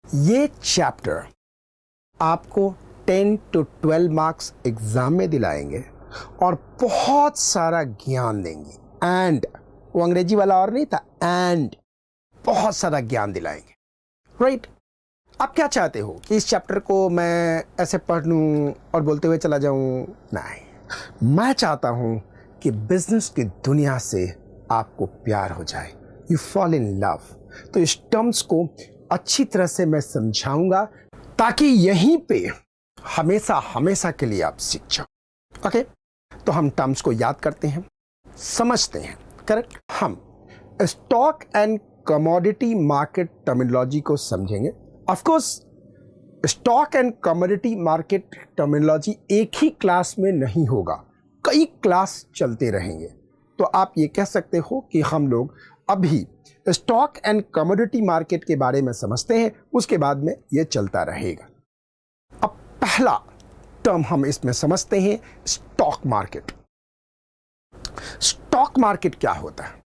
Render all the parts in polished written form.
ये चैप्टर आपको 10 to 12 marks exam में दिलाएंगे और बहुत सारा ज्ञान देंगे। एंड वो अंग्रेजी वाला और नहीं था, एंड बहुत सारा ज्ञान दिलाएंगे। राइट? आप क्या चाहते हो कि इस चैप्टर को मैं ऐसे पढ़ लूँ और बोलते हुए चला जाऊँ? नहीं, मैं चाहता हूँ कि बिजनेस की दुनिया से आपको प्यार हो जाए, यू फॉल इन लव। तो इस टर्म्स को अच्छी तरह से मैं समझाऊंगा ताकि यहीं पे हमेशा हमेशा के लिए आप सीख जाओ। ओके, तो हम टर्म्स को याद करते हैं, समझते हैं। करेक्ट? हम stock and commodity market terminology को समझेंगे। Of course stock and commodity market terminology एक ही क्लास में नहीं होगा, कई क्लास चलते रहेंगे। तो आप ये कह सकते हो कि हम लोग अभी स्टॉक एंड कमोडिटी मार्केट के बारे में समझते हैं, उसके बाद में ये चलता रहेगा। अब पहला टर्म हम इसमें समझते हैं, स्टॉक मार्केट। स्टॉक मार्केट क्या होता है?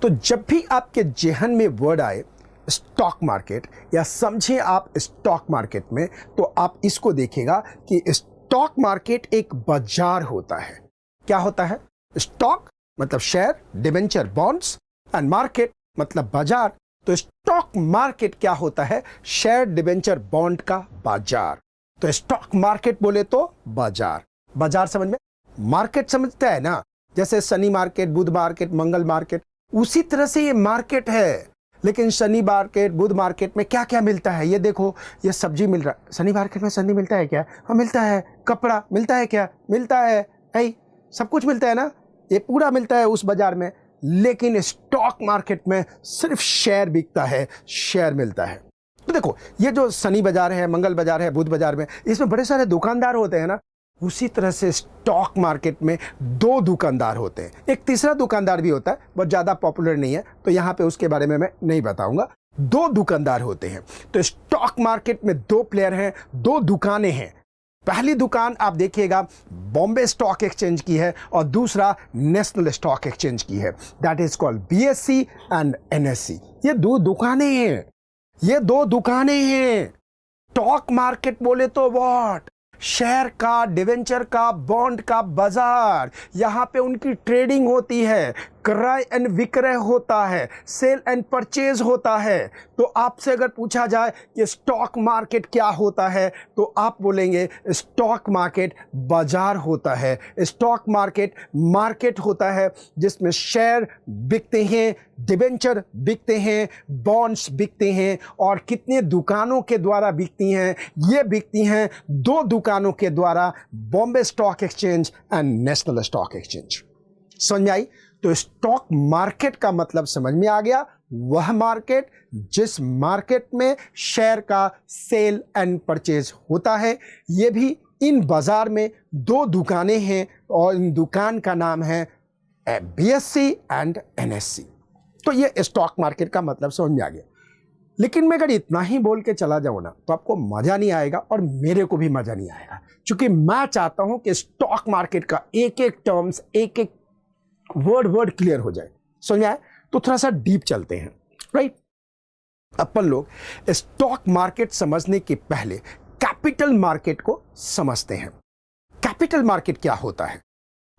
तो जब भी आपके जेहन में वर्ड आए स्टॉक मार्केट या समझें आप स्टॉक मार्केट में, तो आप इसको देखेगा कि स्टॉक मार्केट एक बाजार होता है। क्या होता है? स्टॉक मतलब share, debenture, bonds, and market मतलब बाजार। तो स्टॉक मार्केट क्या होता है? शेयर, डिबेंचर, बॉन्ड का बाजार। तो स्टॉक मार्केट बोले तो बाजार। बाजार समझ में? मार्केट समझता है ना, जैसे शनि मार्केट, बुध मार्केट, मंगल मार्केट, उसी तरह से ये मार्केट है। लेकिन शनि मार्केट, बुध मार्केट में क्या क्या मिलता है? ये देखो, ये सब्जी मिल रहा है। शनि मार्केट में सब्जी मिलता है क्या? हाँ मिलता है। कपड़ा मिलता है क्या? मिलता है। सब कुछ मिलता है ना, ये पूरा मिलता है उस बाजार में। लेकिन स्टॉक मार्केट में सिर्फ शेयर बिकता है, शेयर मिलता है। तो देखो, ये जो शनि बाजार है, मंगल बाजार है, बुध बाजार में, इसमें बड़े सारे दुकानदार होते हैं ना। उसी तरह से स्टॉक मार्केट में दो दुकानदार होते हैं। एक तीसरा दुकानदार भी होता है, बहुत ज़्यादा पॉपुलर नहीं है, तो यहाँ पे उसके बारे में मैं नहीं बताऊंगा। दो दुकानदार होते हैं। तो स्टॉक मार्केट में दो प्लेयर हैं, दो दुकानें हैं। पहली दुकान आप देखिएगा बॉम्बे स्टॉक एक्सचेंज की है और दूसरा नेशनल स्टॉक एक्सचेंज की है। That is called BSE and NSE। ये दो दुकानें हैं, ये दो दुकानें हैं। स्टॉक मार्केट बोले तो व्हाट? शेयर का, डिवेंचर का, बॉन्ड का बाजार। यहां पे उनकी ट्रेडिंग होती है, क्रय एंड विक्रय होता है, सेल एंड परचेज होता है। तो आपसे अगर पूछा जाए कि स्टॉक मार्केट क्या होता है, तो आप बोलेंगे स्टॉक मार्केट बाजार होता है। स्टॉक मार्केट मार्केट होता है जिसमें शेयर बिकते हैं, डिबेंचर बिकते हैं, बॉन्ड्स बिकते हैं। और कितने दुकानों के द्वारा बिकती हैं? ये बिकती हैं दो दुकानों के द्वारा, Bombay stock exchange and national stock exchange. समझ आई? तो स्टॉक मार्केट का मतलब समझ में आ गया, वह मार्केट जिस मार्केट में शेयर का सेल एंड परचेज होता है। ये भी इन बाजार में दो दुकानें हैं और इन दुकान का नाम है BSE एंड NSE। तो ये स्टॉक मार्केट का मतलब समझ में आ गया। लेकिन मैं अगर इतना ही बोल के चला जाऊं ना, तो आपको मजा नहीं आएगा और मेरे को भी मजा नहीं आएगा, क्योंकि मैं चाहता हूं कि स्टॉक मार्केट का एक एक टर्म्स, एक एक वर्ड क्लियर हो जाए। समझ में आया? तो थोड़ा सा डीप चलते हैं। राइट? अपन लोग स्टॉक मार्केट समझने के पहले कैपिटल मार्केट को समझते हैं। कैपिटल मार्केट क्या होता है?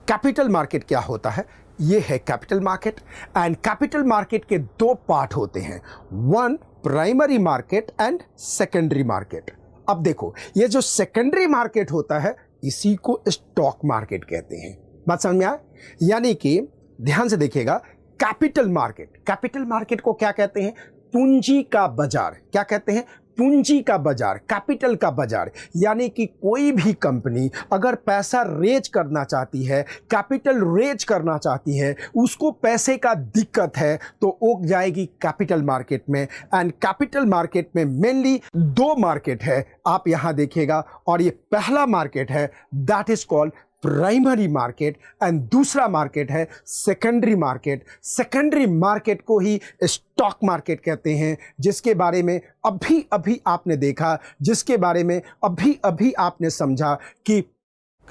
कैपिटल मार्केट क्या होता है? ये है capital market. And capital market के दो पार्ट होते हैं, one primary market and secondary market. अब देखो, ये जो सेकेंडरी मार्केट होता है, इसी को स्टॉक मार्केट कहते हैं। बात समझ में आया? यानी कि ध्यान से देखिएगा, कैपिटल मार्केट को क्या कहते हैं? पूंजी का बाजार। क्या कहते हैं? पूंजी का बाजार, कैपिटल का बाजार। यानी कि कोई भी कंपनी अगर पैसा रेज करना चाहती है, कैपिटल रेज करना चाहती है, उसको पैसे का दिक्कत है, तो वो जाएगी कैपिटल मार्केट में। एंड कैपिटल मार्केट में मेनली दो मार्केट है, आप यहां देखिएगा। और ये पहला मार्केट है, that is called primary market, and दूसरा मार्केट है सेकेंडरी मार्केट। सेकेंडरी मार्केट को ही स्टॉक मार्केट कहते हैं, जिसके बारे में अभी अभी आपने देखा, जिसके बारे में अभी अभी आपने समझा कि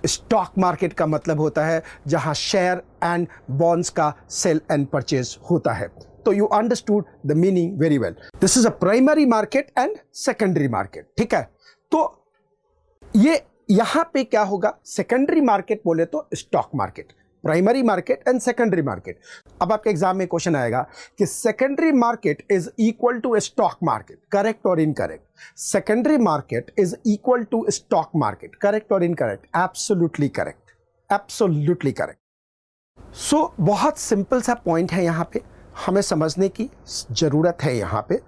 स्टॉक मार्केट का मतलब होता है जहां शेयर एंड बॉन्ड्स का सेल एंड परचेज होता है। तो you understood the meaning very well. This is a primary market and secondary market. ठीक है, तो ये यहां पे क्या होगा, सेकेंडरी मार्केट बोले तो stock market, primary market and secondary market. अब आपके एग्जाम में क्वेश्चन आएगा कि secondary market is equal to stock market, correct और incorrect. Secondary market is equal to stock market, correct और incorrect. Absolutely correct, absolutely correct. So बहुत simple सा point है, यहां पे हमें समझने की जरूरत है यहां पे.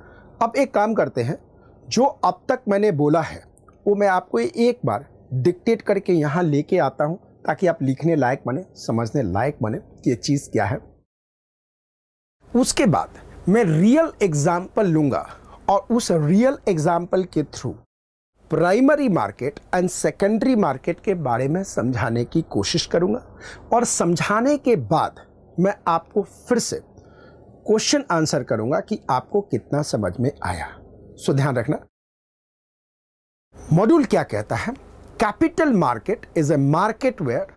अब एक काम करते हैं, जो अब तक मैंने बोला है वो मैं आपको एक बार डिक्टेट करके यहां लेके आता हूं, ताकि आप लिखने लायक बने, समझने लायक बने कि ये चीज क्या है. उसके बाद मैं रियल एग्जाम्पल लूंगा और उस रियल एग्जाम्पल के through primary market and secondary market के बारे में समझाने की कोशिश करूंगा. और समझाने के बाद मैं आपको फिर से क्वेश्चन आंसर करूंगा कि आपको कितना समझ में आया. सो ध्यान रखना, मॉड्यूल क्या कहता है. Capital market is a market where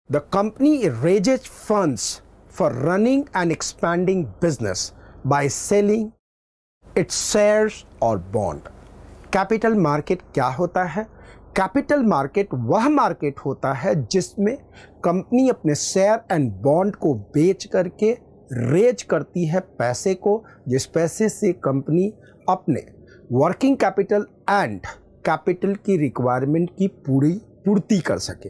the company raises funds for running and expanding business by selling its shares और बॉन्ड. कैपिटल मार्केट क्या होता है? कैपिटल मार्केट वह मार्केट होता है जिसमें कंपनी अपने शेयर एंड बॉन्ड को बेच करके रेज करती है पैसे को, जिस पैसे से कंपनी अपने वर्किंग कैपिटल एंड कैपिटल की रिक्वायरमेंट की पूर्ति कर सके.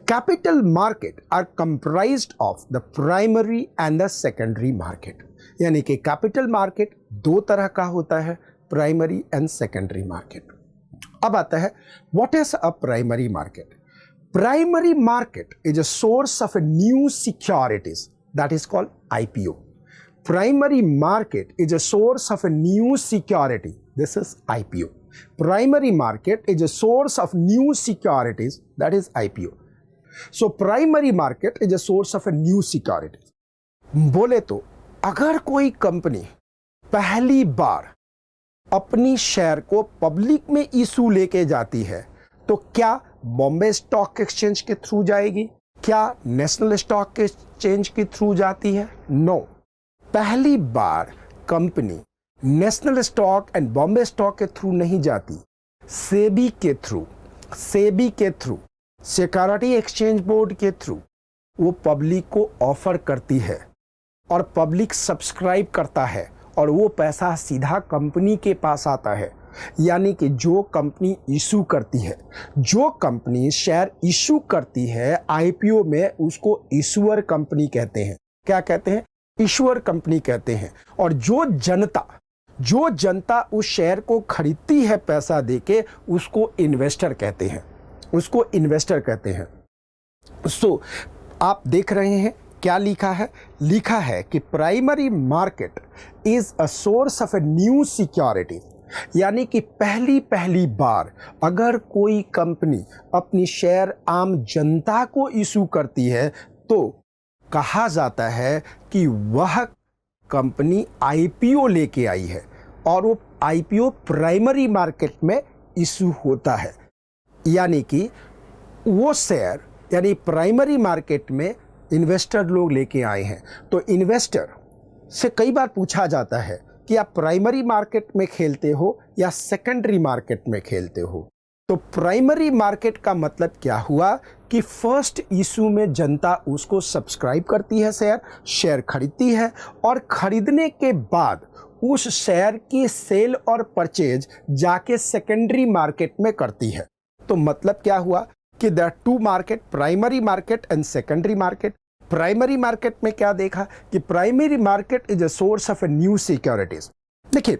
Capital market are comprised of the primary and the secondary market. यानी कि कैपिटल मार्केट दो तरह का होता है, प्राइमरी एंड सेकेंडरी मार्केट. अब आता है what is a primary market. Primary market is a source of new securities that is called IPO. Primary market is a source of new security, this is IPO. Primary market is a source of new securities, that is IPO. So primary market is a source of new securities. बोले तो अगर कोई company पहली बार अपनी share को public में issue लेके जाती है तो क्या बॉम्बे स्टॉक एक्सचेंज के थ्रू जाएगी? क्या नेशनल स्टॉक एक्सचेंज के थ्रू जाती है? नो. पहली बार company national stock and Bombay stock के थ्रू नहीं जाती, सेबी के थ्रू, सेबी के थ्रू, सिक्योरिटी एक्सचेंज बोर्ड के थ्रू वो पब्लिक को ऑफर करती है और पब्लिक सब्सक्राइब करता है और वो पैसा सीधा कंपनी के पास आता है. यानी कि जो कंपनी इशू करती है, जो कंपनी शेयर इशू करती है IPO में, उसको इशूअर कंपनी कहते हैं. क्या कहते हैं? इशूअर कंपनी कहते हैं. और जो जनता उस शेयर को खरीदती है पैसा देके, उसको इन्वेस्टर कहते हैं, उसको इन्वेस्टर कहते हैं. सो आप देख रहे हैं क्या लिखा है? लिखा है कि primary market is a source of a new security. यानी कि पहली बार अगर कोई कंपनी अपनी शेयर आम जनता को इशू करती है तो कहा जाता है कि वह कंपनी IPO लेके आई है और वो IPO प्राइमरी मार्केट में इशू होता है. यानी कि वो शेयर यानी प्राइमरी मार्केट में इन्वेस्टर लोग लेके आए हैं. तो इन्वेस्टर से कई बार पूछा जाता है कि आप प्राइमरी मार्केट में खेलते हो या सेकेंडरी मार्केट में खेलते हो. तो प्राइमरी मार्केट का मतलब क्या हुआ कि फर्स्ट इशू में जनता उसको सब्सक्राइब करती है, शेयर खरीदती है और खरीदने के बाद उस शेयर की सेल और परचेज जाके सेकेंडरी मार्केट में करती है. तो मतलब क्या हुआ कि there are two market, primary market and secondary market. Primary market में क्या देखा कि primary market is a source of a new securities. देखिए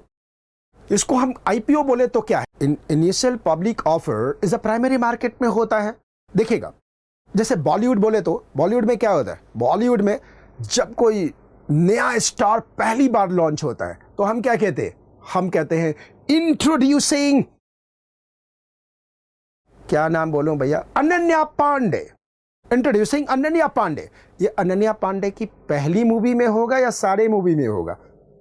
इसको हम IPO बोले तो क्या है? Initial public offer is a primary market में होता है. देखिएगा जैसे बॉलीवुड बोले तो बॉलीवुड में क्या होता है? बॉलीवुड में जब कोई नया स्टार पहली बार लॉन्च होता है तो हम क्या कहते हैं? हम कहते हैं इंट्रोड्यूसिंग, क्या नाम बोलूं भैया, अनन्या पांडे. इंट्रोड्यूसिंग अनन्या पांडे. ये अनन्या पांडे की पहली मूवी में होगा या सारे मूवी में होगा?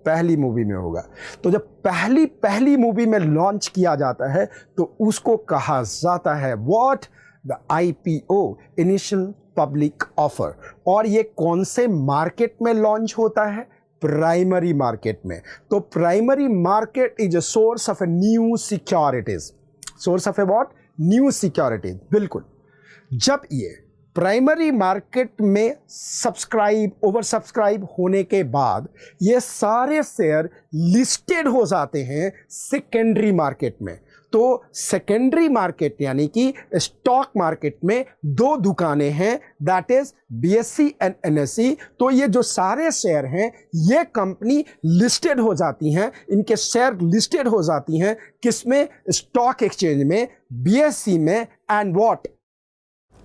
पहली मूवी में होगा. तो जब पहली मूवी में लॉन्च किया जाता है तो उसको कहा जाता है what? The IPO, initial public offer. और ये कौन से मार्केट में लॉन्च होता है? प्राइमरी मार्केट में। तो primary market is a source of a new securities, source of A what, new securities. बिल्कुल, जब ये प्राइमरी मार्केट में सब्सक्राइब, ओवर सब्सक्राइब होने के बाद ये सारे शेयर लिस्टेड हो जाते हैं सेकेंडरी मार्केट में। तो सेकेंडरी मार्केट यानी कि स्टॉक मार्केट में दो दुकानें हैं, that is BSE and NSE. तो ये जो सारे शेयर हैं ये कंपनी लिस्टेड हो जाती हैं, इनके शेयर लिस्टेड हो जाती हैं किसमें, स्टॉक एक्सचेंज में, बीएसई में एंड व्हाट,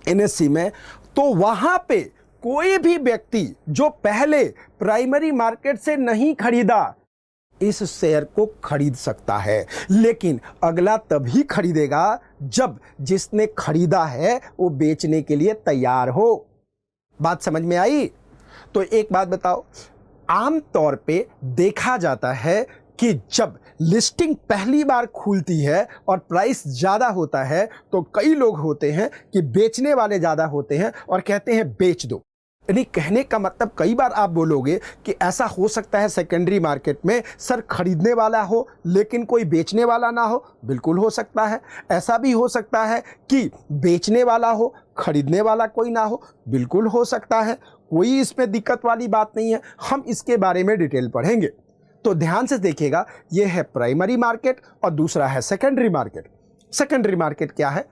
एनएसई में। तो वहां पे कोई भी व्यक्ति जो पहले प्राइमरी मार्केट से नहीं खरीदा इस शेयर को खरीद सकता है, लेकिन अगला तभी खरीदेगा जब जिसने खरीदा है वो बेचने के लिए तैयार हो। बात समझ में आई? तो एक बात बताओ, आमतौर पे देखा जाता है कि जब लिस्टिंग पहली बार खुलती है और प्राइस ज़्यादा होता है तो कई लोग होते हैं कि बेचने वाले ज़्यादा होते हैं और कहते हैं बेच दो। यानी कहने का मतलब, कई बार आप बोलोगे कि ऐसा हो सकता है सेकेंडरी मार्केट में सर खरीदने वाला हो लेकिन कोई बेचने वाला ना हो। बिल्कुल हो सकता है। ऐसा भी हो सकता है कि बेचने वाला हो, खरीदने वाला कोई ना हो। बिल्कुल हो सकता है, कोई इसमें दिक्कत वाली बात नहीं है। हम इसके बारे में डिटेल पढ़ेंगे। तो ध्यान से देखिएगा, ये है प्राइमरी मार्केट और दूसरा है सेकेंडरी मार्केट। सेकेंडरी मार्केट क्या है,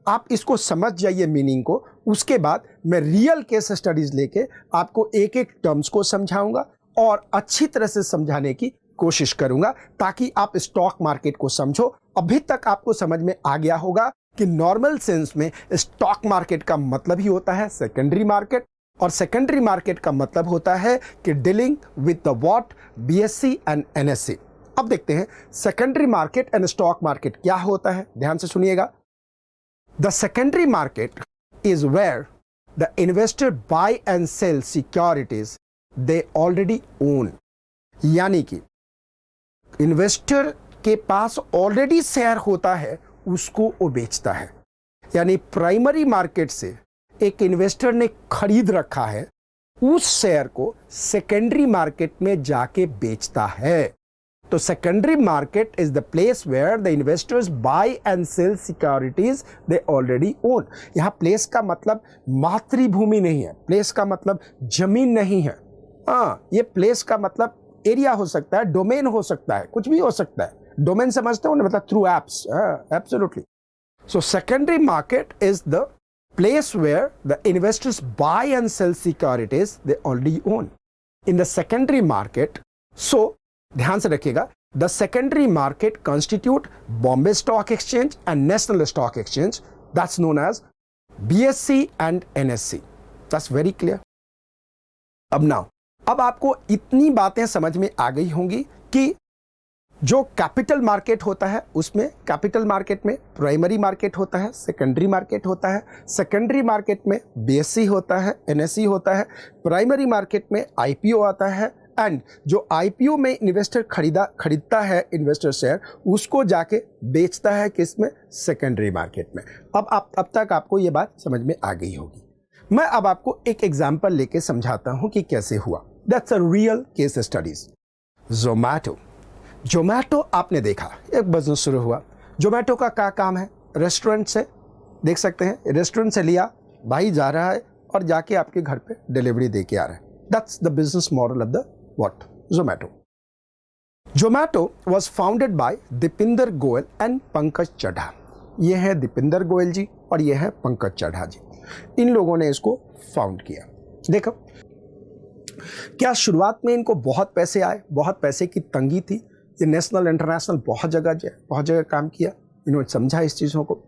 आप इसको समझ जाइए मीनिंग को। उसके बाद मैं रियल केस स्टडीज लेके आपको एक एक टर्म्स को समझाऊंगा और अच्छी तरह से समझाने की कोशिश करूंगा ताकि आप स्टॉक मार्केट को समझो। अभी तक आपको समझ में आ गया होगा कि नॉर्मल सेंस में स्टॉक मार्केट का मतलब ही होता है सेकेंडरी मार्केट, और सेकेंडरी मार्केट का मतलब होता है कि dealing with the what, BSE and NSE. अब देखते हैं secondary market and stock market क्या होता है। ध्यान से सुनिएगा। The secondary market is where the investor buy and sell securities they already own, यानी कि इन्वेस्टर के पास ऑलरेडी शेयर होता है, उसको वो बेचता है। यानी प्राइमरी मार्केट से एक इन्वेस्टर ने खरीद रखा है, उस शेयर को सेकेंडरी मार्केट में जाके बेचता है। तो secondary market is the place where the investors buy and sell securities they already own. यहां प्लेस का मतलब मातृभूमि नहीं है, प्लेस का मतलब जमीन नहीं है। ये प्लेस का मतलब एरिया हो सकता है, डोमेन हो सकता है, कुछ भी हो सकता है। डोमेन समझते हो ना, मतलब through apps. Absolutely. So secondary market is the place where the investors buy and sell securities they already own. In the secondary market, so ध्यान से रखिएगा, the secondary market constitute Bombay Stock Exchange and National Stock Exchange, that's known as BSE and NSE. That's very clear. अब आपको इतनी बातें समझ में आ गई होंगी कि जो कैपिटल मार्केट होता है उसमें, कैपिटल मार्केट में प्राइमरी मार्केट होता है, सेकेंडरी मार्केट होता है, सेकेंडरी मार्केट में बीएसई होता है, एनएसई होता है, प्राइमरी मार्केट में आईपीओ आता है, एंड जो आईपीओ में इन्वेस्टर खरीदता है इन्वेस्टर शेयर, उसको जाके बेचता है किसमें, सेकेंडरी मार्केट में। अब तक आपको ये बात समझ में आ गई होगी। मैं अब आपको एक एग्जाम्पल लेके समझाता हूँ कि कैसे हुआ। That's a real case studies. Zomato आपने देखा, एक बिजनेस शुरू हुआ। जोमैटो का क्या काम है, रेस्टोरेंट से, देख सकते हैं, रेस्टोरेंट से लिया, भाई जा रहा है और जाके आपके घर पे डिलीवरी दे के आ रहा है। That's the business model of the what, Zomato. Zomato was founded by Deepinder Goyal and Pankaj Chadha. ये है दीपिंदर गोयल जी और ये है पंकज चड्ढा जी। इन लोगों ने इसको फाउंड किया। देखो, क्या शुरुआत में इनको बहुत पैसे आए, बहुत पैसे की तंगी थी। ये नेशनल इंटरनेशनल बहुत जगह काम किया, इन्होंने समझा इस चीज़ों को,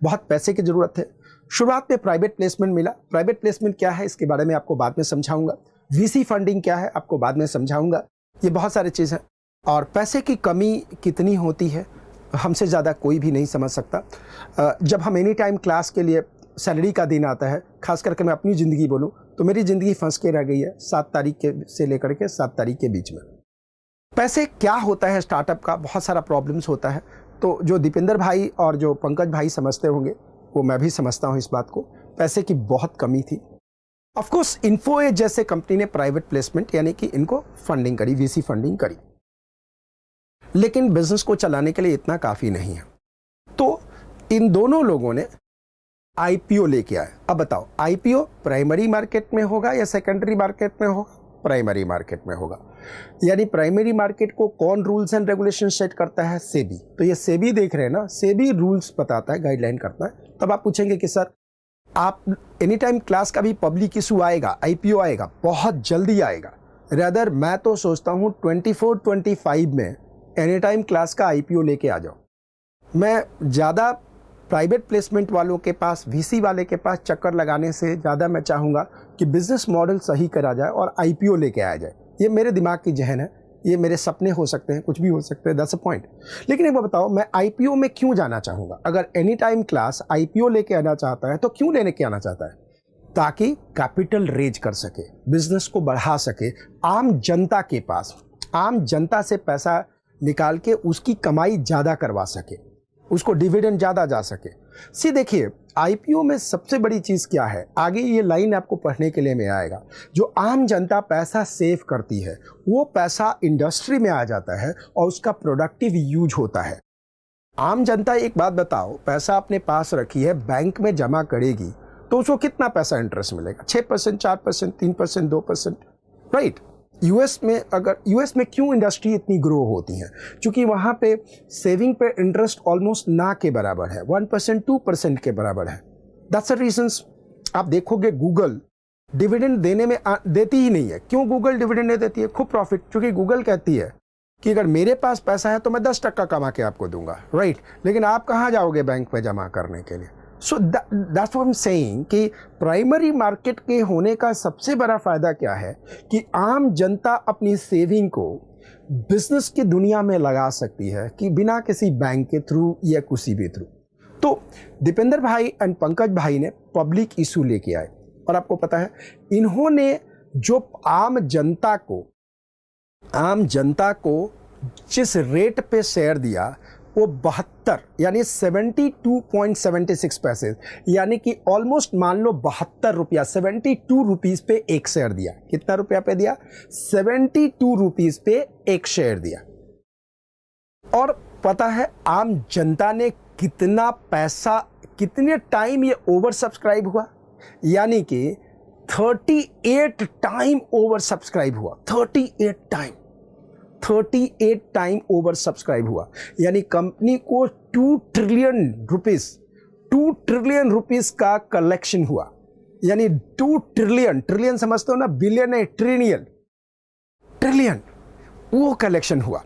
बहुत पैसे की ज़रूरत है। शुरुआत में प्राइवेट प्लेसमेंट मिला। प्राइवेट प्लेसमेंट क्या है इसके बारे में आपको बाद में समझाऊंगा। वीसी फंडिंग क्या है आपको बाद में समझाऊंगा। ये बहुत सारी चीज़ें, और पैसे की कमी कितनी होती है हमसे ज़्यादा कोई भी नहीं समझ सकता। जब हम एनी टाइम क्लास के लिए सैलरी का दिन आता है, खास करके मैं अपनी ज़िंदगी बोलूँ तो मेरी ज़िंदगी फंस के रह गई है 7 तारीख के से लेकर के 7 तारीख के बीच में। पैसे क्या होता है स्टार्टअप का, बहुत सारा प्रॉब्लम्स होता है। तो जो दीपिंदर भाई और जो पंकज भाई समझते होंगे वो मैं भी समझता हूँ इस बात को। पैसे की बहुत कमी थी ऑफ कोर्स इन्फोएज जैसे कंपनी ने प्राइवेट प्लेसमेंट यानी कि इनको फंडिंग करी, वीसी फंडिंग करी, लेकिन बिजनेस को चलाने के लिए इतना काफी नहीं है। तो इन दोनों लोगों ने आईपीओ लेके आए। अब बताओ आईपीओ प्राइमरी मार्केट में होगा या सेकेंडरी मार्केट में होगा? प्राइमरी मार्केट में होगा। यानी प्राइमरी मार्केट को कौन रूल्स एंड रेगुलेशन सेट करता है? सेबी। तो ये सेबी देख रहे हैं ना, सेबी रूल्स बताता है, गाइडलाइन करता है। तब आप पूछेंगे कि सर आप एनी टाइम क्लास का भी पब्लिक इशू आएगा, आईपीओ आएगा? बहुत जल्दी आएगा। रेदर मैं तो सोचता हूँ 24-25 में एनी टाइम क्लास का आईपीओ लेके आ जाओ। मैं ज़्यादा प्राइवेट प्लेसमेंट वालों के पास, वीसी वाले के पास चक्कर लगाने से ज़्यादा मैं चाहूँगा कि बिजनेस मॉडल सही करा जाए और आईपीओ लेके आया जाए। ये मेरे दिमाग की जहन है, ये मेरे सपने हो सकते हैं, कुछ भी हो सकते हैं, दैट्स अ पॉइंट। लेकिन एक बात बताओ, मैं आईपीओ में क्यों जाना चाहूँगा? अगर एनी टाइम क्लास आईपीओ लेके आना चाहता है तो क्यों लेने के आना चाहता है? ताकि कैपिटल रेज कर सके, बिजनेस को बढ़ा सके, आम जनता के पास, आम जनता से पैसा निकाल के उसकी कमाई ज़्यादा करवा सके, उसको डिविडेंड ज़्यादा जा सके। सी देखिए आईपीओ में सबसे बड़ी चीज़ क्या है, आगे ये लाइन आपको पढ़ने के लिए में आएगा। जो आम जनता पैसा सेव करती है वो पैसा इंडस्ट्री में आ जाता है और उसका प्रोडक्टिव यूज होता है। आम जनता, एक बात बताओ, पैसा अपने पास रखी है, बैंक में जमा करेगी तो उसको कितना पैसा इंटरेस्ट मिलेगा? 6%, 4%, 3%, 2%, राइट? यूएस में, अगर यूएस में क्यों इंडस्ट्री इतनी ग्रो होती है? क्योंकि वहाँ पे सेविंग पे इंटरेस्ट ऑलमोस्ट ना के बराबर है, 1%, 2% के बराबर है। That's the reasons. आप देखोगे गूगल डिविडेंड देने में देती ही नहीं है। क्यों गूगल डिविडेंड नहीं देती है? खूब प्रॉफिट। क्योंकि गूगल कहती है कि अगर मेरे पास पैसा है तो मैं 10% कमा के आपको दूंगा, राइट? लेकिन आप कहाँ जाओगे बैंक में जमा करने के लिए? So that's what I am saying कि प्राइमरी मार्केट के होने का सबसे बड़ा फायदा क्या है कि आम जनता अपनी सेविंग को बिजनेस की दुनिया में लगा सकती है कि बिना किसी बैंक के थ्रू या किसी भी थ्रू। तो दीपेंद्र भाई एंड पंकज भाई ने पब्लिक इशू लेके आए और आपको पता है इन्होंने जो आम जनता को जिस रेट पे शेयर दिया वो 72 यानी 72.76 पैसे, यानी कि ऑलमोस्ट मान लो 72 रुपया, 72 रुपीज़ पे एक शेयर दिया। कितना रुपया पे दिया? 72 रुपीज़ पे एक शेयर दिया। और पता है आम जनता ने कितना पैसा, कितने टाइम ये ओवर सब्सक्राइब हुआ? यानी कि 38 टाइम ओवर सब्सक्राइब हुआ। 38 टाइम ओवर सब्सक्राइब हुआ। यानी कंपनी को 2 ट्रिलियन रुपीस का कलेक्शन हुआ। यानी 2 ट्रिलियन समझते हो ना? बिलियन है, ट्रिलियन वो कलेक्शन हुआ।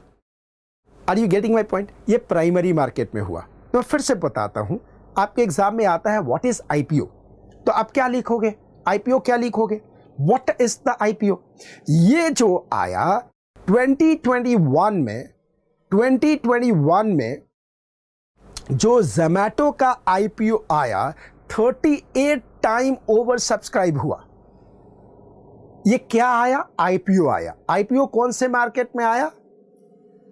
Are you getting my point? ये प्राइमरी मार्केट में हुआ। तो फिर से बताता हूं, आपके एग्जाम में आता है व्हाट इज आईपीओ, तो आप क्या लिखोगे? आईपीओ क्या लिखोगे? What is the IPO? ये जो आया 2021 में जो ज़ोमैटो का आईपीओ आया 38 टाइम ओवर सब्सक्राइब हुआ। ये क्या आया? आईपीओ आया। आईपीओ कौन से मार्केट में आया?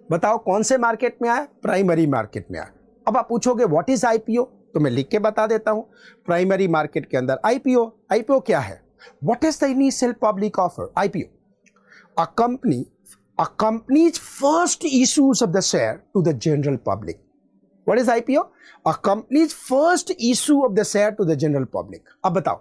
बताओ कौन से मार्केट में आया? प्राइमरी मार्केट में आया। अब आप पूछोगे व्हाट इज आईपीओ, तो मैं लिख के बता देता हूं। प्राइमरी मार्केट के अंदर आईपीओ क्या है? What is the initial public offer? IPO, a company's first issues of the share to the general public. What is IPO? A company's first issue of the share to the general public. अब बताओ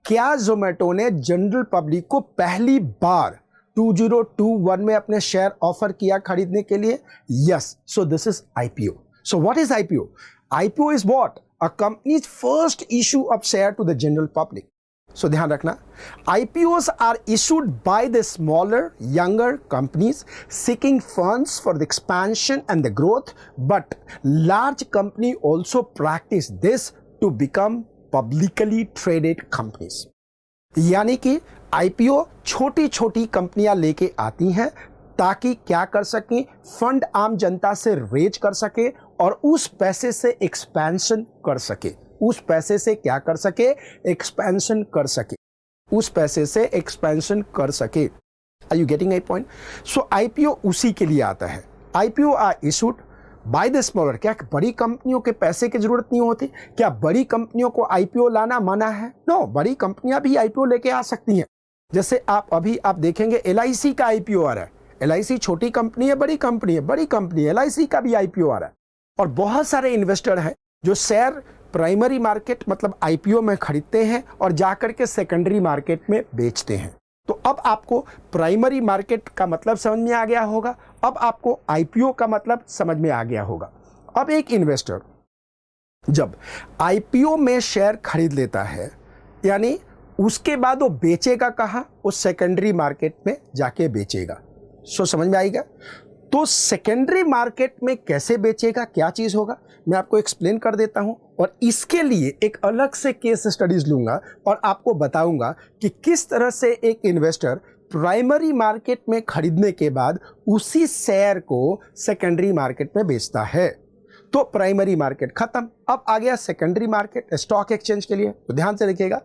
क्या जोमेटो ने general public को पहली बार 2021 में अपने share offer किया खरीदने के लिए? Yes. So this is IPO. So what is IPO? IPO is what? A company's first issue of share to the general public. So ध्यान रखना, IPOs are issued by the smaller, younger companies seeking funds for the expansion and the growth, but large company also practice this to become publicly traded companies. यानी कि IPO छोटी छोटी कंपनियां लेके आती हैं ताकि क्या कर सकें? फंड आम जनता से रेज कर सके और उस पैसे से एक्सपेंशन कर सके। उस पैसे से क्या कर सके? एक्सपेंशन कर सके। उस पैसे से एक्सपेंशन कर सके। Are you getting my point? So IPO उसी के लिए आता है। IPO are issued by the smaller. क्या बड़ी कंपनियों के पैसे की जरूरत नहीं होती? क्या बड़ी कंपनियों को आईपीओ लाना मना है? नो, बड़ी कंपनियां भी आईपीओ लेके आ सकती हैं। जैसे आप देखेंगे एलआईसी का आईपीओ आ रहा है। एलआईसी छोटी कंपनी है, बड़ी कंपनी है? बड़ी कंपनी। एलआईसी का भी आईपीओ आ रहा है। और बहुत सारे इन्वेस्टर हैं जो शेयर प्राइमरी मार्केट मतलब आईपीओ में खरीदते हैं और जाकर के सेकेंडरी मार्केट में बेचते हैं। तो अब आपको प्राइमरी मार्केट का मतलब समझ में आ गया होगा। अब आपको आईपीओ का मतलब समझ में आ गया होगा। अब एक इन्वेस्टर जब आईपीओ में शेयर खरीद लेता है, यानी उसके बाद वो बेचेगा कहाँ? वो सेकेंडरी मार्केट में जाके बेचेगा। समझ में आएगा? तो सेकेंडरी मार्केट में कैसे बेचेगा, क्या चीज होगा, मैं आपको एक्सप्लेन कर देता हूं। और इसके लिए एक अलग से केस स्टडीज लूंगा और आपको बताऊंगा कि किस तरह से एक इन्वेस्टर प्राइमरी मार्केट में खरीदने के बाद उसी शेयर को सेकेंडरी मार्केट में बेचता है। तो प्राइमरी मार्केट खत्म, अब आ गया सेकेंडरी मार्केट स्टॉक एक्सचेंज के लिए। तो ध्यान से देखिएगा,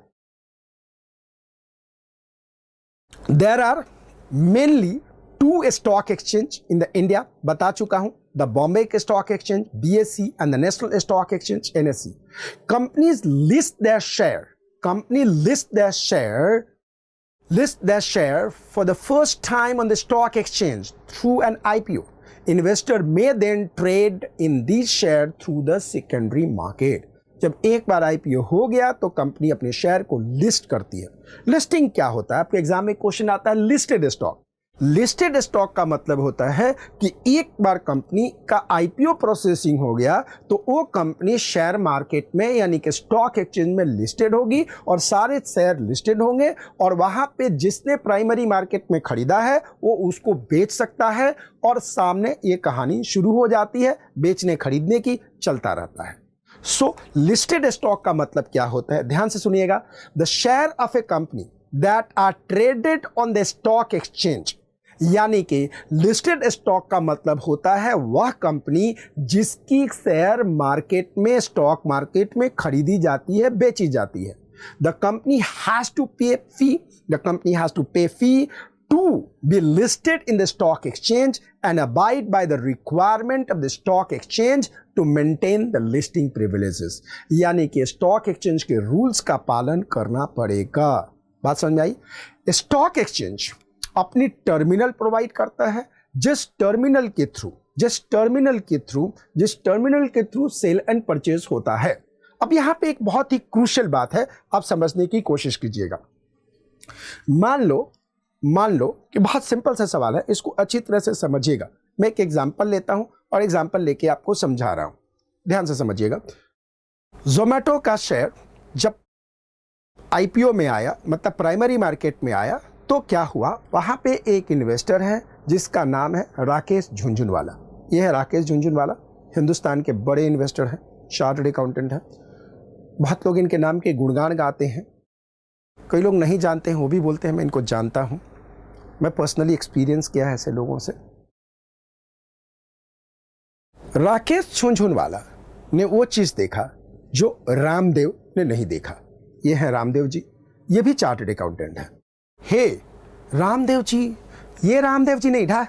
there are mainly 2 stock exchange in the India, बता चुका हूं, the Bombay stock exchange BSE and the National Stock Exchange NSE. Companies list their share for the first time on the stock exchange through an IPO. Investor may then trade in these share through the secondary market. जब एक बार IPO हो गया तो company अपने share को list करती है। Listing क्या होता है? आपके एग्जाम में क्वेश्चन आता है लिस्टेड स्टॉक। लिस्टेड स्टॉक का मतलब होता है कि एक बार कंपनी का आईपीओ प्रोसेसिंग हो गया तो वो कंपनी शेयर मार्केट में यानी कि स्टॉक एक्सचेंज में लिस्टेड होगी और सारे शेयर लिस्टेड होंगे और वहां पे जिसने प्राइमरी मार्केट में खरीदा है वो उसको बेच सकता है और सामने ये कहानी शुरू हो जाती है, बेचने खरीदने की चलता रहता है। सो लिस्टेड स्टॉक का मतलब क्या होता है? ध्यान से सुनिएगा, the share of a company that are traded on the stock exchange, यानी कि लिस्टेड स्टॉक का मतलब होता है वह कंपनी जिसकी शेयर मार्केट में स्टॉक मार्केट में खरीदी जाती है, बेची जाती है। द कंपनी हैज टू पे फी to be listed in the stock exchange and abide by the requirement of the stock exchange to maintain the listing privileges, यानी कि स्टॉक एक्सचेंज के रूल्स का पालन करना पड़ेगा। बात समझ में आई? स्टॉक एक्सचेंज अपनी टर्मिनल प्रोवाइड करता है, जिस टर्मिनल के थ्रू सेल एंड परचेज होता है। अब यहां पे एक बहुत ही क्रूशियल बात है, आप समझने की कोशिश कीजिएगा। मान लो कि बहुत सिंपल सा सवाल है, इसको अच्छी तरह से समझिएगा। मैं एक एग्जांपल लेता हूं और एग्जांपल लेके आपको समझा रहा हूं, ध्यान से समझिएगा। जोमेटो का शेयर जब आईपीओ में आया, मतलब प्राइमरी मार्केट में आया, तो क्या हुआ, वहां पे एक इन्वेस्टर है जिसका नाम है राकेश झुनझुनवाला। यह है राकेश झुनझुनवाला, हिंदुस्तान के बड़े इन्वेस्टर हैं, चार्टर्ड अकाउंटेंट हैं। बहुत लोग इनके नाम के गुणगान गाते हैं, कई लोग नहीं जानते हैं, वो भी बोलते हैं मैं इनको जानता हूं। मैं पर्सनली एक्सपीरियंस किया है ऐसे लोगों से। राकेश झुनझुनवाला ने वो चीज देखा जो रामदेव ने नहीं देखा। ये है रामदेव जी, ये भी चार्टर्ड अकाउंटेंट है। हे रामदेव जी, ये रामदेव जी नहीं था,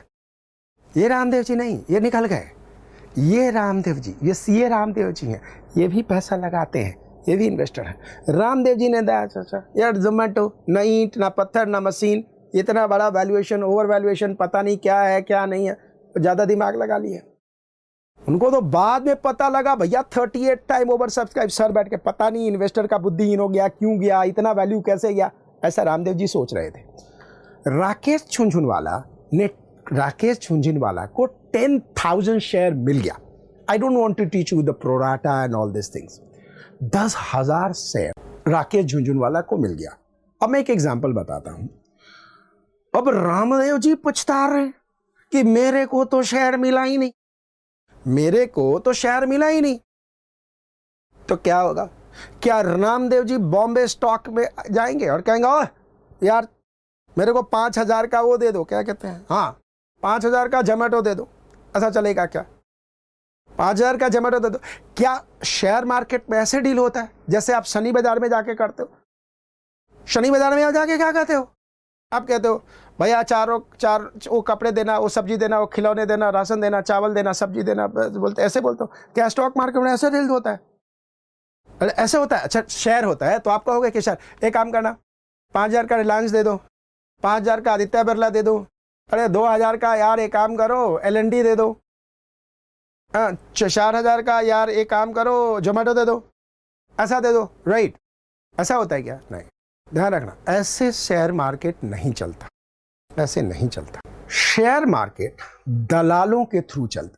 ये रामदेव जी नहीं, ये निकल गए। ये रामदेव जी, ये सीए रामदेव जी हैं, ये भी पैसा लगाते हैं, ये भी इन्वेस्टर है। रामदेव जी ने कहा यार जोमेटो, न ईंट ना पत्थर ना मशीन, इतना बड़ा वैल्यूएशन, ओवर वैल्यूएशन, पता नहीं क्या है क्या नहीं है, ज़्यादा दिमाग लगा लिए। उनको तो बाद में पता लगा भैया 38 टाइम ओवर सब्सक्राइब, सर बैठ के पता नहीं इन्वेस्टर का बुद्धिहीन हो गया, क्यों गया, इतना वैल्यू कैसे गया, ऐसा रामदेव जी सोच रहे थे। राकेश झुनझुनवाला को 10,000 शेयर मिल गया। I don't want to teach you the prorata and all this things. 10,000 share Rakesh Jhunjhunwala को मिल गया। अब मैं एक एग्जांपल बताता हूं। अब रामदेव जी पछता रहे कि मेरे को तो शेयर मिला ही नहीं, मेरे को तो शेयर मिला ही नहीं। तो क्या होगा, क्या रामदेव जी बॉम्बे स्टॉक में जाएंगे और कहेंगे ओह यार मेरे को 5,000 का वो दे दो, क्या कहते हैं, हाँ 5,000 का जोमेटो दे दो, ऐसा चलेगा क्या? 5,000 का जोमेटो दे दो। क्या शेयर मार्केट में ऐसे डील होता है जैसे आप शनि बाजार में जाके करते हो? शनि बाजार में जाके क्या कहते हो? आप कहते हो भैया चार वो कपड़े देना, वो सब्जी देना, वो खिलौने देना, राशन देना, चावल देना, सब्जी देना, बोलते ऐसे बोलते हो क्या? स्टॉक मार्केट में ऐसे डील होता है? अरे ऐसे होता है? अच्छा शेयर होता है तो आप कहोगे कि शेयर, एक काम करना 5,000 का रिलायंस दे दो, 5,000 का आदित्य बिरला दे दो, अरे 2,000 का यार एक काम करो L&T दे दो, 4,000 का यार एक काम करो जोमेटो दे दो, ऐसा दे दो, राइट? ऐसा होता है क्या? नहीं, ध्यान रखना, ऐसे शेयर मार्केट नहीं चलता, ऐसे नहीं चलता। शेयर मार्केट दलालों के थ्रू चलता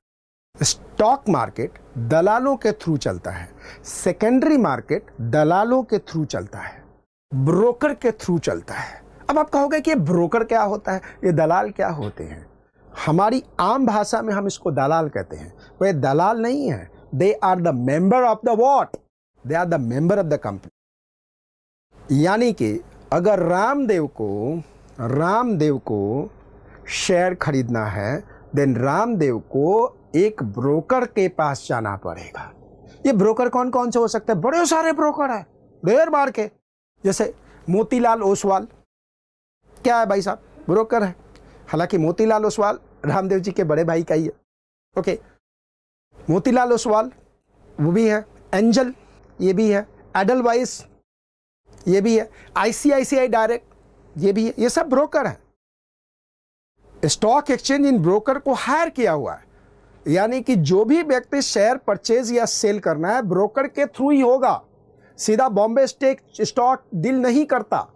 है, स्टॉक मार्केट दलालों के थ्रू चलता है, सेकेंडरी मार्केट दलालों के थ्रू चलता है, ब्रोकर के थ्रू चलता है। अब आप कहोगे कि ब्रोकर क्या होता है, ये दलाल क्या होते हैं? हमारी आम भाषा में हम इसको दलाल कहते हैं। वे दलाल नहीं है, they are the member of the what, they are the member of the company. यानी कि अगर रामदेव को शेयर खरीदना है, देन रामदेव को एक ब्रोकर के पास जाना पड़ेगा। ये ब्रोकर कौन कौन से हो सकते हैं? बड़े सारे ब्रोकर हैं, ढेर मार के। जैसे मोतीलाल ओसवाल, क्या है भाई साहब? ब्रोकर है। हालांकि मोतीलाल ओसवाल रामदेव जी के बड़े भाई का ही है, ओके। मोतीलाल ओसवाल वो भी है, एंजल ये भी है, एडलवाइस ये भी है, ICICI डायरेक्ट ये भी है, ये सब ब्रोकर है। स्टॉक एक्सचेंज इन ब्रोकर को हायर किया हुआ है, यानी कि जो भी व्यक्ति शेयर परचेज या सेल करना है ब्रोकर के थ्रू ही होगा। सीधा बॉम्बे स्टॉक डील नहीं करता,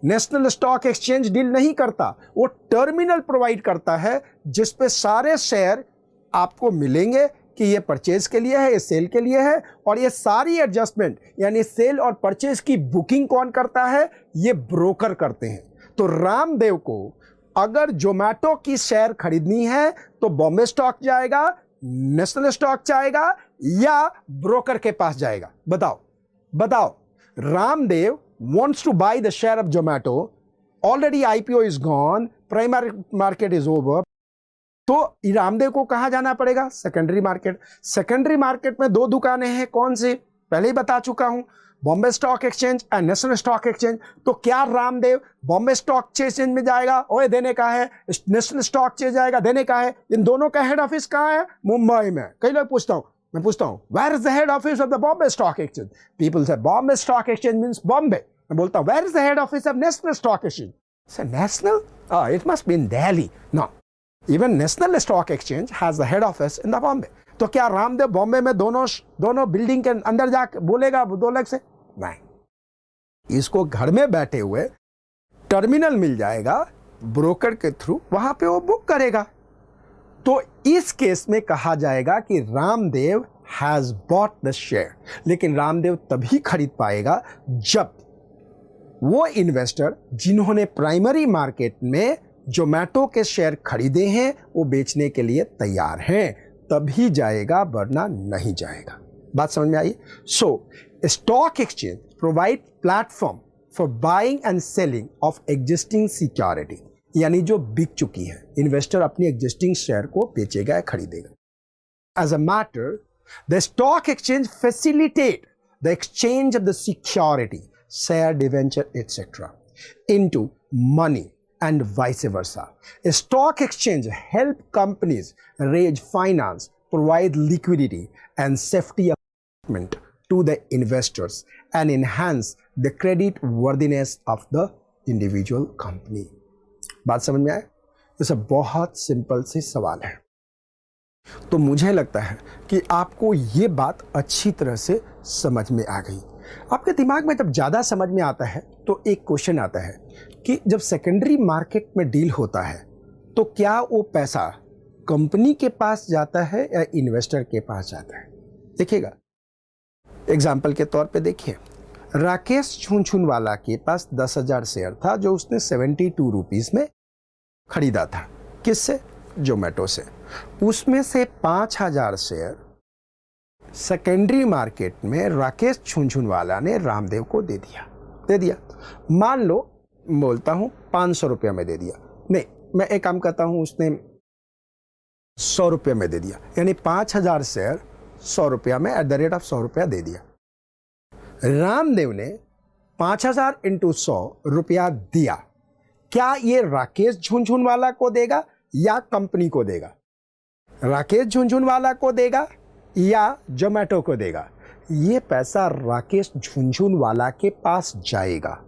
नेशनल स्टॉक एक्सचेंज डील नहीं करता, वो टर्मिनल प्रोवाइड करता है जिसपे सारे शेयर आपको मिलेंगे कि ये परचेज के लिए है, ये सेल के लिए है, और ये सारी एडजस्टमेंट यानी सेल और परचेज की बुकिंग कौन करता है? ये ब्रोकर करते हैं। तो रामदेव को अगर जोमेटो की शेयर खरीदनी है तो बॉम्बे स्टॉक जाएगा, नेशनल स्टॉक जाएगा या ब्रोकर के पास जाएगा? बताओ। Ramdev wants to buy the share of Zomato, already IPO is gone, primary market is over, तो रामदेव को कहां जाना पड़ेगा? Secondary market. सेकेंडरी मार्केट में दो दुकानें हैं, कौन सी? पहले ही बता चुका हूं, Bombay stock exchange and national stock exchange. तो क्या रामदेव बॉम्बे स्टॉक एक्सचेंज में जाएगा, ओए देने का है, नेशनल स्टॉक एक्सचेंज जाएगा, देने का है? इन दोनों का हेड ऑफिस कहां है? मुंबई में। कई लोग मैं पूछता हूं where is the head office of the Bombay stock exchange? People say Bombay stock exchange means Bombay. मैं बोलता हूं where is the head office of national stock exchange? Say national, it must be in Delhi. No, even national stock exchange has the head office in the Bombay. तो क्या रामदेव बॉम्बे में दोनों building के अंदर जाकर बोलेगा 2 लाख से? नहीं, इसको घर में बैठे हुए टर्मिनल मिल जाएगा, ब्रोकर के थ्रू वहां पे वो बुक करेगा। तो इस केस में कहा जाएगा कि Ramdev has bought the share. लेकिन रामदेव तभी खरीद पाएगा जब वो इन्वेस्टर जिन्होंने प्राइमरी मार्केट में जोमेटो के शेयर खरीदे हैं वो बेचने के लिए तैयार हैं, तभी जाएगा, वरना नहीं जाएगा। बात समझ में आई? So stock exchange provide platform for buying and selling of existing security, यानी जो बिक चुकी है, इन्वेस्टर अपनी एग्जिस्टिंग शेयर को बेचेगा या खरीदेगा। As a matter, the stock exchange facilitate the exchange of the security, share, debenture, etc. into money and vice versa. A stock exchange help companies raise finance, provide liquidity and safety to the investors and enhance the credit worthiness of the individual company. बात समझ में आए? ये सब बहुत simple सी सवाल है। तो मुझे लगता है कि आपको ये बात अच्छी तरह से समझ में आ गई। आपके दिमाग में जब ज़्यादा समझ में आता है तो एक क्वेश्चन आता है कि जब सेकेंडरी मार्केट में डील होता है तो क्या वो पैसा कंपनी के पास जाता है या इन्वेस्टर के पास जाता है? देखिएगा, एग्जाम्पल के तौर पे देखिए, राकेश झुनझुनवाला के पास 10,000 शेयर था जो उसने 72 रुपीज़ में खरीदा था। किससे? जोमेटो से। उसमें से 5,000 शेयर सेकेंडरी मार्केट में राकेश झुनझुनवाला ने रामदेव को दे दिया। मान लो बोलता हूं 500 रुपये में दे दिया, नहीं मैं एक काम करता हूं, उसने 100 रुपये में दे दिया, यानी 5,000 शेयर 100 रुपया में @ दे दिया। रामदेव ने 5,000 × 100 रुपया दिया। क्या ये राकेश झुनझुनवाला को देगा या कंपनी को देगा? राकेश झुनझुनवाला को देगा या जोमेटो को देगा? ये पैसा राकेश झुनझुनवाला के पास जाएगा।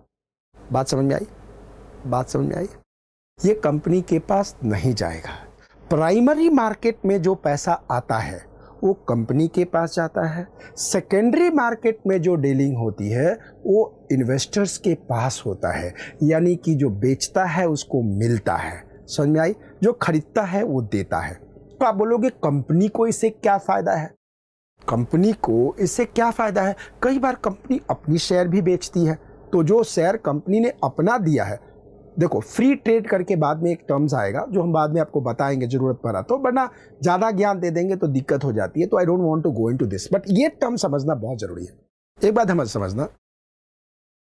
बात समझ में आई? बात समझ में आई? ये कंपनी के पास नहीं जाएगा। प्राइमरी मार्केट में जो पैसा आता है वो कंपनी के पास जाता है। सेकेंडरी मार्केट में जो डीलिंग होती है वो इन्वेस्टर्स के पास होता है, यानी कि जो बेचता है उसको मिलता है। समझ में आई? जो खरीदता है वो देता है। तो आप बोलोगे कंपनी को इससे क्या फायदा है? कंपनी को इससे क्या फायदा है? कई बार कंपनी अपनी शेयर भी बेचती है, तो जो शेयर कंपनी ने अपना दिया है, देखो फ्री ट्रेड करके बाद में एक टर्म्स आएगा जो हम बाद में आपको बताएंगे जरूरत पड़ा तो, वरना ज़्यादा ज्ञान दे देंगे तो दिक्कत हो जाती है। तो I don't want to go into this, but ये टर्म समझना बहुत जरूरी है। एक बात हम समझना,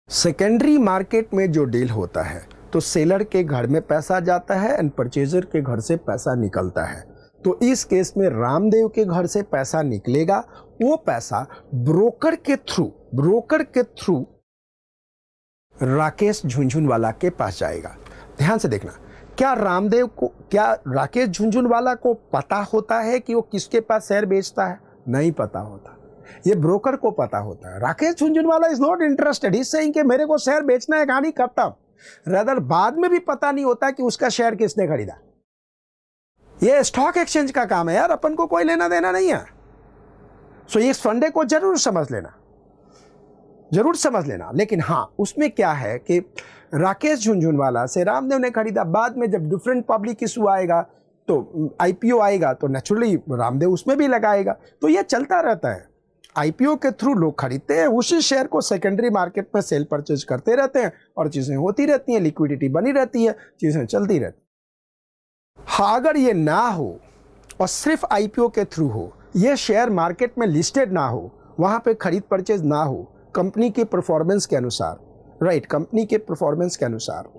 सेकेंडरी मार्केट में जो डील होता है तो सेलर के घर में पैसा जाता है एंड परचेजर के घर से पैसा निकलता है। तो इस केस में रामदेव के घर से पैसा निकलेगा, वो पैसा ब्रोकर के थ्रू राकेश झुनझुनवाला के पास जाएगा। ध्यान से देखना, क्या राकेश झुनझुनवाला को पता होता है कि वो किसके पास शेयर बेचता है? नहीं पता होता, ये ब्रोकर को पता होता है। Rakesh Jhunjhunwala is not interested, is saying कि मेरे को शेयर बेचना है, कहानी खत्म। रदर बाद में भी पता नहीं होता कि उसका शेयर किसने खरीदा। ये स्टॉक एक्सचेंज का काम है यार, अपन को कोई लेना देना नहीं है। सो इस फंडे को जरूर समझ लेना। लेकिन हाँ, उसमें क्या है कि राकेश झुनझुनवाला से रामदेव ने खरीदा, बाद में जब डिफरेंट पब्लिक इशू आएगा तो आईपीओ आएगा तो नेचुरली रामदेव उसमें भी लगाएगा। तो ये चलता रहता है। आईपीओ के थ्रू लोग खरीदते हैं, उसी शेयर को सेकेंडरी मार्केट में सेल परचेज करते रहते हैं और चीज़ें होती रहती हैं, लिक्विडिटी बनी रहती है, चीज़ें चलती रहती। हाँ, अगर ये ना हो और सिर्फ आईपीओ के थ्रू हो, ये शेयर मार्केट में लिस्टेड ना हो, वहाँ पे खरीद परचेज ना हो, कंपनी के परफॉर्मेंस के अनुसार, कंपनी के परफॉर्मेंस के अनुसार,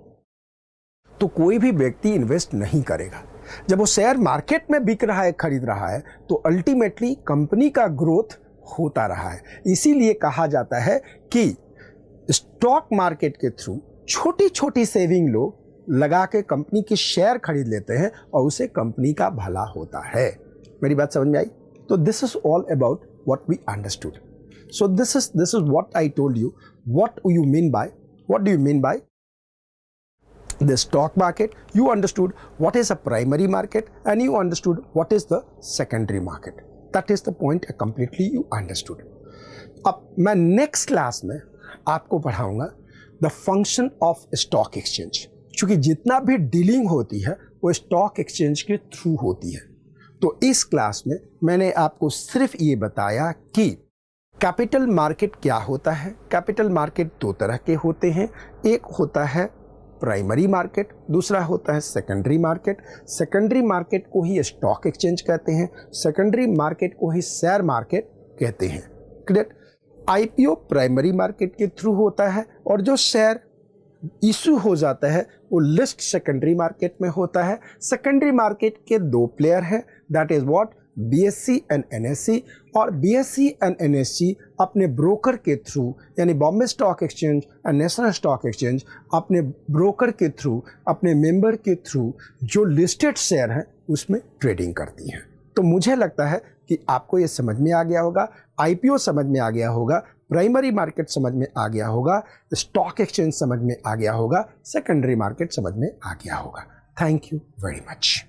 तो कोई भी व्यक्ति इन्वेस्ट नहीं करेगा। जब वो शेयर मार्केट में बिक रहा है, खरीद रहा है, तो अल्टीमेटली कंपनी का ग्रोथ होता रहा है। इसीलिए कहा जाता है कि स्टॉक मार्केट के थ्रू छोटी छोटी सेविंग लोग लगा के कंपनी की शेयर खरीद लेते हैं और उसे कंपनी का भला होता है। मेरी बात समझ में आई? तो this is all about what we understood. So this is what I told you. What do you mean by the stock market? You understood what is a primary market and you understood what is the secondary market. That is the point completely you understood. अब मैं next class में आपको पढ़ाऊंगा the function of stock exchange, क्योंकि जितना भी dealing होती है वो स्टॉक एक्सचेंज के थ्रू होती है। तो इस क्लास में मैंने आपको सिर्फ ये बताया कि कैपिटल मार्केट क्या होता है। कैपिटल मार्केट दो तरह के होते हैं, एक होता है प्राइमरी मार्केट, दूसरा होता है सेकेंडरी मार्केट। सेकेंडरी मार्केट को ही स्टॉक एक्सचेंज कहते हैं, सेकेंडरी मार्केट को ही शेयर मार्केट कहते हैं। क्लियर? आईपीओ प्राइमरी मार्केट के थ्रू होता है और जो शेयर इशू हो जाता है वो लिस्ट सेकेंडरी मार्केट में होता है। सेकेंडरी मार्केट के दो प्लेयर हैं, that is what, BSc and NSC. और बीएससी एंड एनएससी अपने ब्रोकर के थ्रू, यानी Bombay stock exchange and national stock exchange, अपने ब्रोकर के थ्रू, अपने मेंबर के थ्रू जो लिस्टेड शेयर हैं उसमें ट्रेडिंग करती हैं। तो मुझे लगता है कि आपको ये समझ में आ गया होगा, आईपीओ समझ में आ गया होगा, प्राइमरी मार्केट समझ में आ गया होगा, स्टॉक एक्सचेंज समझ में आ गया होगा, सेकेंडरी मार्केट समझ में आ गया होगा। Thank you very much.